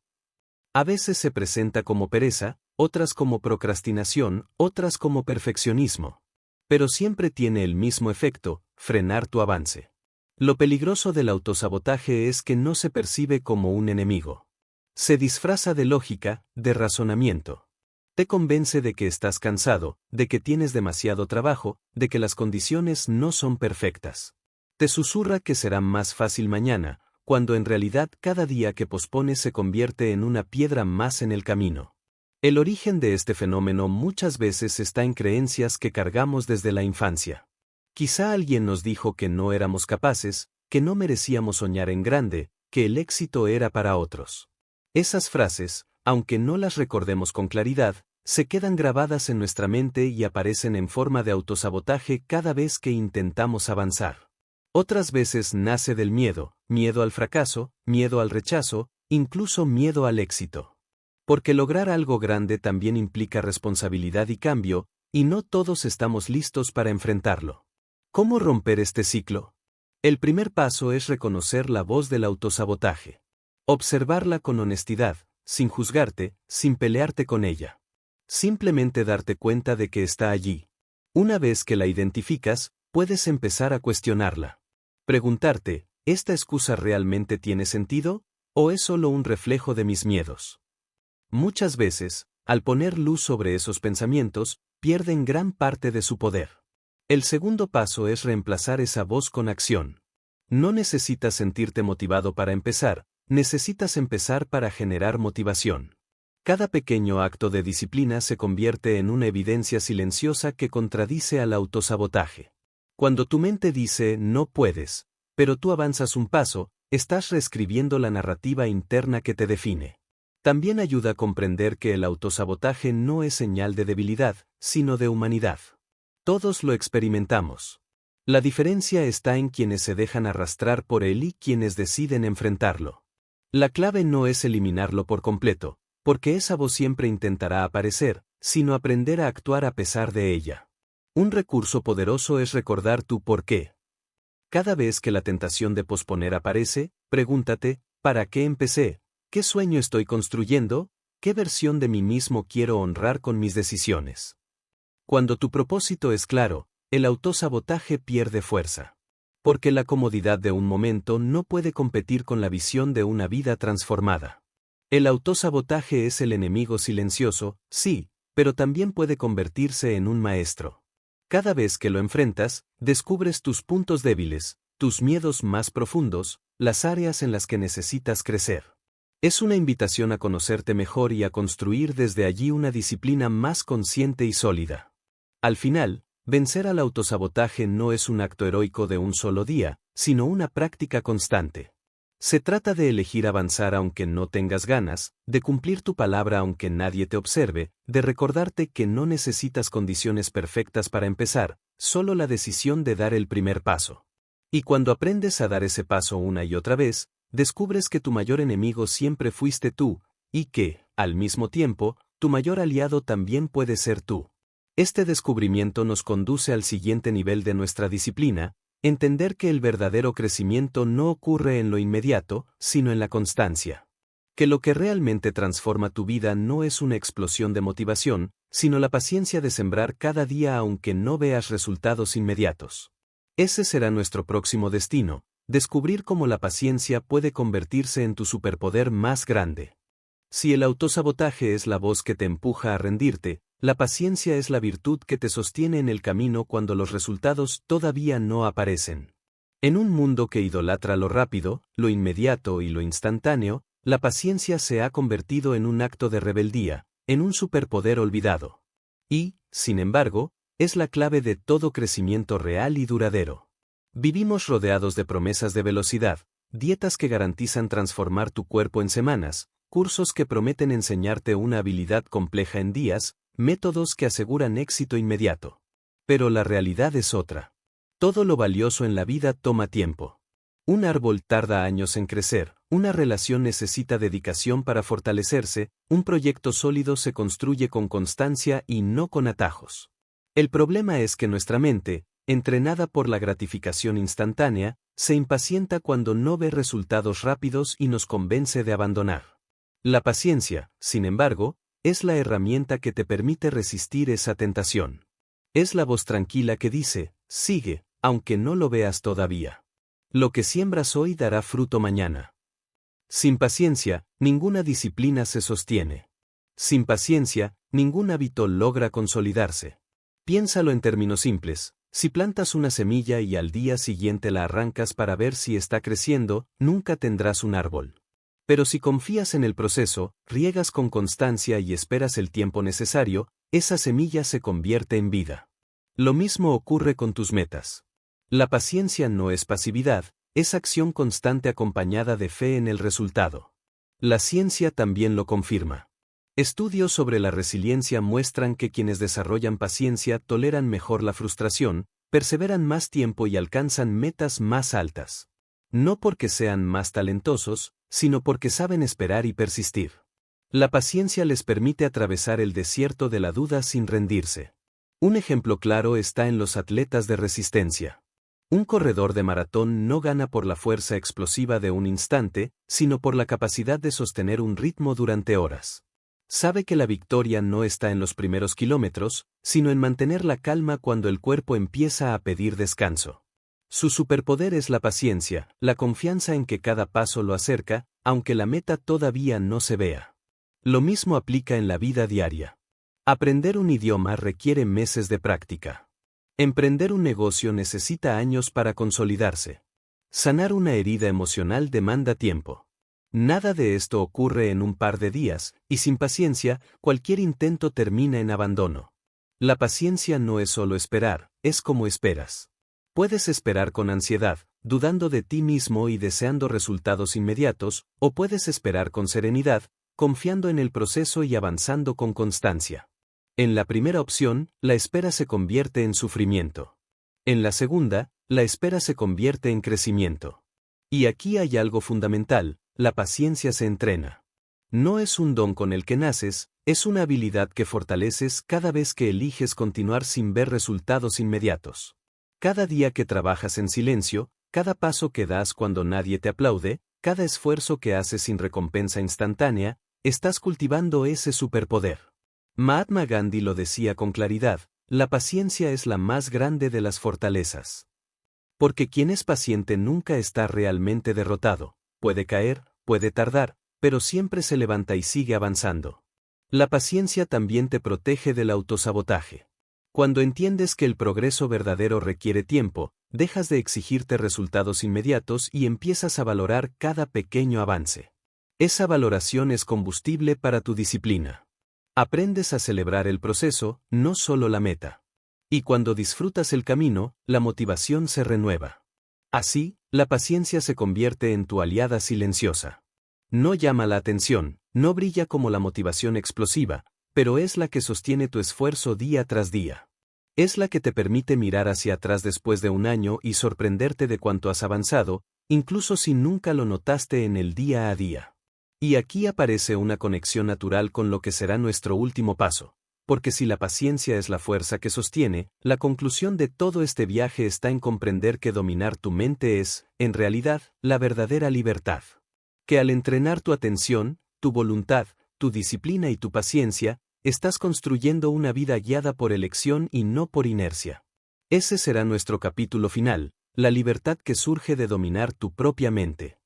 A veces se presenta como pereza, otras como procrastinación, otras como perfeccionismo. Pero siempre tiene el mismo efecto, frenar tu avance. Lo peligroso del autosabotaje es que no se percibe como un enemigo. Se disfraza de lógica, de razonamiento. Te convence de que estás cansado, de que tienes demasiado trabajo, de que las condiciones no son perfectas. Te susurra que será más fácil mañana, cuando en realidad cada día que pospones se convierte en una piedra más en el camino. El origen de este fenómeno muchas veces está en creencias que cargamos desde la infancia. Quizá alguien nos dijo que no éramos capaces, que no merecíamos soñar en grande, que el éxito era para otros. Esas frases, aunque no las recordemos con claridad, se quedan grabadas en nuestra mente y aparecen en forma de autosabotaje cada vez que intentamos avanzar. Otras veces nace del miedo, miedo al fracaso, miedo al rechazo, incluso miedo al éxito. Porque lograr algo grande también implica responsabilidad y cambio, y no todos estamos listos para enfrentarlo. ¿Cómo romper este ciclo? El primer paso es reconocer la voz del autosabotaje. Observarla con honestidad, sin juzgarte, sin pelearte con ella. Simplemente darte cuenta de que está allí. Una vez que la identificas, puedes empezar a cuestionarla. Preguntarte, ¿esta excusa realmente tiene sentido? ¿O es solo un reflejo de mis miedos? Muchas veces, al poner luz sobre esos pensamientos, pierden gran parte de su poder. El segundo paso es reemplazar esa voz con acción. No necesitas sentirte motivado para empezar, necesitas empezar para generar motivación. Cada pequeño acto de disciplina se convierte en una evidencia silenciosa que contradice al autosabotaje. Cuando tu mente dice no puedes, pero tú avanzas un paso, estás reescribiendo la narrativa interna que te define. También ayuda a comprender que el autosabotaje no es señal de debilidad, sino de humanidad. Todos lo experimentamos. La diferencia está en quienes se dejan arrastrar por él y quienes deciden enfrentarlo. La clave no es eliminarlo por completo, porque esa voz siempre intentará aparecer, sino aprender a actuar a pesar de ella. Un recurso poderoso es recordar tu por qué. Cada vez que la tentación de posponer aparece, pregúntate, ¿para qué empecé? ¿Qué sueño estoy construyendo? ¿Qué versión de mí mismo quiero honrar con mis decisiones? Cuando tu propósito es claro, el autosabotaje pierde fuerza. Porque la comodidad de un momento no puede competir con la visión de una vida transformada. El autosabotaje es el enemigo silencioso, sí, pero también puede convertirse en un maestro. Cada vez que lo enfrentas, descubres tus puntos débiles, tus miedos más profundos, las áreas en las que necesitas crecer. Es una invitación a conocerte mejor y a construir desde allí una disciplina más consciente y sólida. Al final, vencer al autosabotaje no es un acto heroico de un solo día, sino una práctica constante. Se trata de elegir avanzar aunque no tengas ganas, de cumplir tu palabra aunque nadie te observe, de recordarte que no necesitas condiciones perfectas para empezar, solo la decisión de dar el primer paso. Y cuando aprendes a dar ese paso una y otra vez, descubres que tu mayor enemigo siempre fuiste tú, y que, al mismo tiempo, tu mayor aliado también puede ser tú. Este descubrimiento nos conduce al siguiente nivel de nuestra disciplina, entender que el verdadero crecimiento no ocurre en lo inmediato, sino en la constancia. Que lo que realmente transforma tu vida no es una explosión de motivación, sino la paciencia de sembrar cada día aunque no veas resultados inmediatos. Ese será nuestro próximo destino, descubrir cómo la paciencia puede convertirse en tu superpoder más grande. Si el autosabotaje es la voz que te empuja a rendirte, la paciencia es la virtud que te sostiene en el camino cuando los resultados todavía no aparecen. En un mundo que idolatra lo rápido, lo inmediato y lo instantáneo, la paciencia se ha convertido en un acto de rebeldía, en un superpoder olvidado. Y, sin embargo, es la clave de todo crecimiento real y duradero. Vivimos rodeados de promesas de velocidad, dietas que garantizan transformar tu cuerpo en semanas, cursos que prometen enseñarte una habilidad compleja en días, métodos que aseguran éxito inmediato. Pero la realidad es otra. Todo lo valioso en la vida toma tiempo. Un árbol tarda años en crecer, una relación necesita dedicación para fortalecerse, un proyecto sólido se construye con constancia y no con atajos. El problema es que nuestra mente, entrenada por la gratificación instantánea, se impacienta cuando no ve resultados rápidos y nos convence de abandonar. La paciencia, sin embargo, es la herramienta que te permite resistir esa tentación. Es la voz tranquila que dice, sigue, aunque no lo veas todavía. Lo que siembras hoy dará fruto mañana. Sin paciencia, ninguna disciplina se sostiene. Sin paciencia, ningún hábito logra consolidarse. Piénsalo en términos simples. Si plantas una semilla y al día siguiente la arrancas para ver si está creciendo, nunca tendrás un árbol. Pero si confías en el proceso, riegas con constancia y esperas el tiempo necesario, esa semilla se convierte en vida. Lo mismo ocurre con tus metas. La paciencia no es pasividad, es acción constante acompañada de fe en el resultado. La ciencia también lo confirma. Estudios sobre la resiliencia muestran que quienes desarrollan paciencia toleran mejor la frustración, perseveran más tiempo y alcanzan metas más altas. No porque sean más talentosos, sino porque saben esperar y persistir. La paciencia les permite atravesar el desierto de la duda sin rendirse. Un ejemplo claro está en los atletas de resistencia. Un corredor de maratón no gana por la fuerza explosiva de un instante, sino por la capacidad de sostener un ritmo durante horas. Sabe que la victoria no está en los primeros kilómetros, sino en mantener la calma cuando el cuerpo empieza a pedir descanso. Su superpoder es la paciencia, la confianza en que cada paso lo acerca, aunque la meta todavía no se vea. Lo mismo aplica en la vida diaria. Aprender un idioma requiere meses de práctica. Emprender un negocio necesita años para consolidarse. Sanar una herida emocional demanda tiempo. Nada de esto ocurre en un par de días, y sin paciencia, cualquier intento termina en abandono. La paciencia no es solo esperar, es como esperas. Puedes esperar con ansiedad, dudando de ti mismo y deseando resultados inmediatos, o puedes esperar con serenidad, confiando en el proceso y avanzando con constancia. En la primera opción, la espera se convierte en sufrimiento. En la segunda, la espera se convierte en crecimiento. Y aquí hay algo fundamental, la paciencia se entrena. No es un don con el que naces, es una habilidad que fortaleces cada vez que eliges continuar sin ver resultados inmediatos. Cada día que trabajas en silencio, cada paso que das cuando nadie te aplaude, cada esfuerzo que haces sin recompensa instantánea, estás cultivando ese superpoder. Mahatma Gandhi lo decía con claridad, la paciencia es la más grande de las fortalezas. Porque quien es paciente nunca está realmente derrotado, puede caer, puede tardar, pero siempre se levanta y sigue avanzando. La paciencia también te protege del autosabotaje. Cuando entiendes que el progreso verdadero requiere tiempo, dejas de exigirte resultados inmediatos y empiezas a valorar cada pequeño avance. Esa valoración es combustible para tu disciplina. Aprendes a celebrar el proceso, no solo la meta. Y cuando disfrutas el camino, la motivación se renueva. Así, la paciencia se convierte en tu aliada silenciosa. No llama la atención, no brilla como la motivación explosiva, pero es la que sostiene tu esfuerzo día tras día. Es la que te permite mirar hacia atrás después de un año y sorprenderte de cuánto has avanzado, incluso si nunca lo notaste en el día a día. Y aquí aparece una conexión natural con lo que será nuestro último paso, porque si la paciencia es la fuerza que sostiene, la conclusión de todo este viaje está en comprender que dominar tu mente es, en realidad, la verdadera libertad. Que al entrenar tu atención, tu voluntad, tu disciplina y tu paciencia, estás construyendo una vida guiada por elección y no por inercia. Ese será nuestro capítulo final, la libertad que surge de dominar tu propia mente.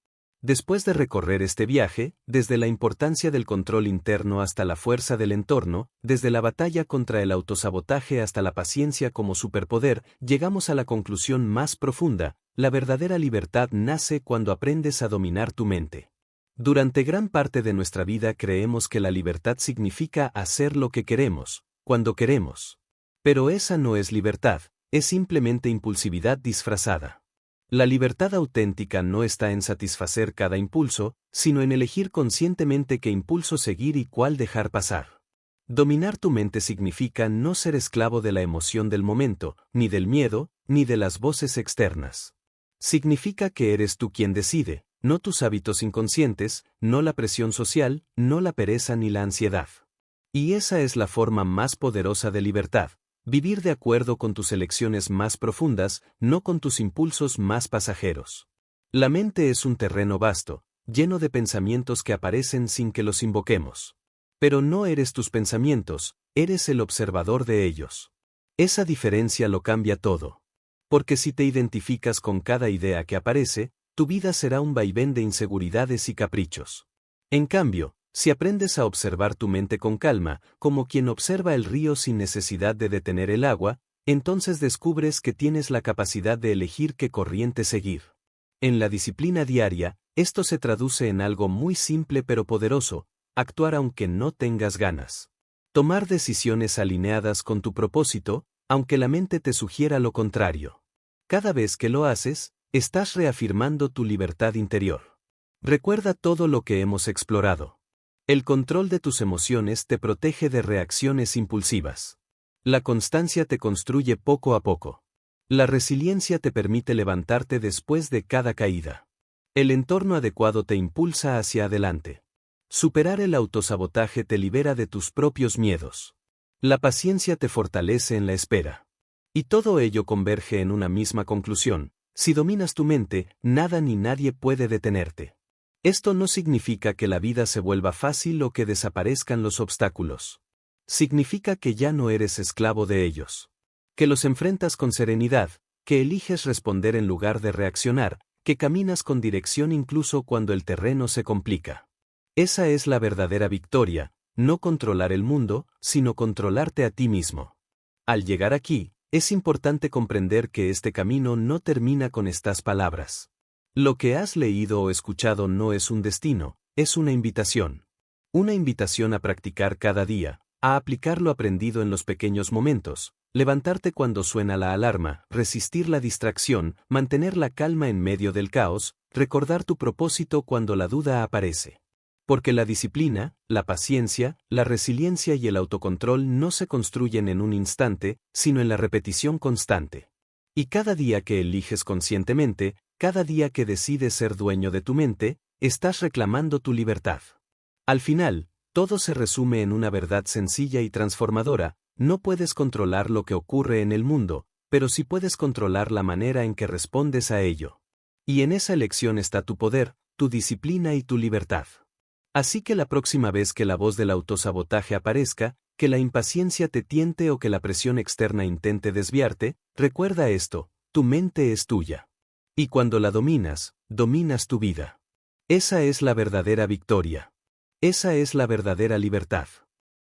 Después de recorrer este viaje, desde la importancia del control interno hasta la fuerza del entorno, desde la batalla contra el autosabotaje hasta la paciencia como superpoder, llegamos a la conclusión más profunda, la verdadera libertad nace cuando aprendes a dominar tu mente. Durante gran parte de nuestra vida creemos que la libertad significa hacer lo que queremos, cuando queremos. Pero esa no es libertad, es simplemente impulsividad disfrazada. La libertad auténtica no está en satisfacer cada impulso, sino en elegir conscientemente qué impulso seguir y cuál dejar pasar. Dominar tu mente significa no ser esclavo de la emoción del momento, ni del miedo, ni de las voces externas. Significa que eres tú quien decide, no tus hábitos inconscientes, no la presión social, no la pereza ni la ansiedad. Y esa es la forma más poderosa de libertad, vivir de acuerdo con tus elecciones más profundas, no con tus impulsos más pasajeros. La mente es un terreno vasto, lleno de pensamientos que aparecen sin que los invoquemos. Pero no eres tus pensamientos, eres el observador de ellos. Esa diferencia lo cambia todo. Porque si te identificas con cada idea que aparece, tu vida será un vaivén de inseguridades y caprichos. En cambio, si aprendes a observar tu mente con calma, como quien observa el río sin necesidad de detener el agua, entonces descubres que tienes la capacidad de elegir qué corriente seguir. En la disciplina diaria, esto se traduce en algo muy simple pero poderoso: actuar aunque no tengas ganas. Tomar decisiones alineadas con tu propósito, aunque la mente te sugiera lo contrario. Cada vez que lo haces, estás reafirmando tu libertad interior. Recuerda todo lo que hemos explorado. El control de tus emociones te protege de reacciones impulsivas. La constancia te construye poco a poco. La resiliencia te permite levantarte después de cada caída. El entorno adecuado te impulsa hacia adelante. Superar el autosabotaje te libera de tus propios miedos. La paciencia te fortalece en la espera. Y todo ello converge en una misma conclusión: si dominas tu mente, nada ni nadie puede detenerte. Esto no significa que la vida se vuelva fácil o que desaparezcan los obstáculos. Significa que ya no eres esclavo de ellos. Que los enfrentas con serenidad, que eliges responder en lugar de reaccionar, que caminas con dirección incluso cuando el terreno se complica. Esa es la verdadera victoria, no controlar el mundo, sino controlarte a ti mismo. Al llegar aquí, es importante comprender que este camino no termina con estas palabras. Lo que has leído o escuchado no es un destino, es una invitación. Una invitación a practicar cada día, a aplicar lo aprendido en los pequeños momentos, levantarte cuando suena la alarma, resistir la distracción, mantener la calma en medio del caos, recordar tu propósito cuando la duda aparece. Porque la disciplina, la paciencia, la resiliencia y el autocontrol no se construyen en un instante, sino en la repetición constante. Y cada día que eliges conscientemente, cada día que decides ser dueño de tu mente, estás reclamando tu libertad. Al final, todo se resume en una verdad sencilla y transformadora: no puedes controlar lo que ocurre en el mundo, pero sí puedes controlar la manera en que respondes a ello. Y en esa elección está tu poder, tu disciplina y tu libertad. Así que la próxima vez que la voz del autosabotaje aparezca, que la impaciencia te tiente o que la presión externa intente desviarte, recuerda esto: tu mente es tuya. Y cuando la dominas, dominas tu vida. Esa es la verdadera victoria. Esa es la verdadera libertad.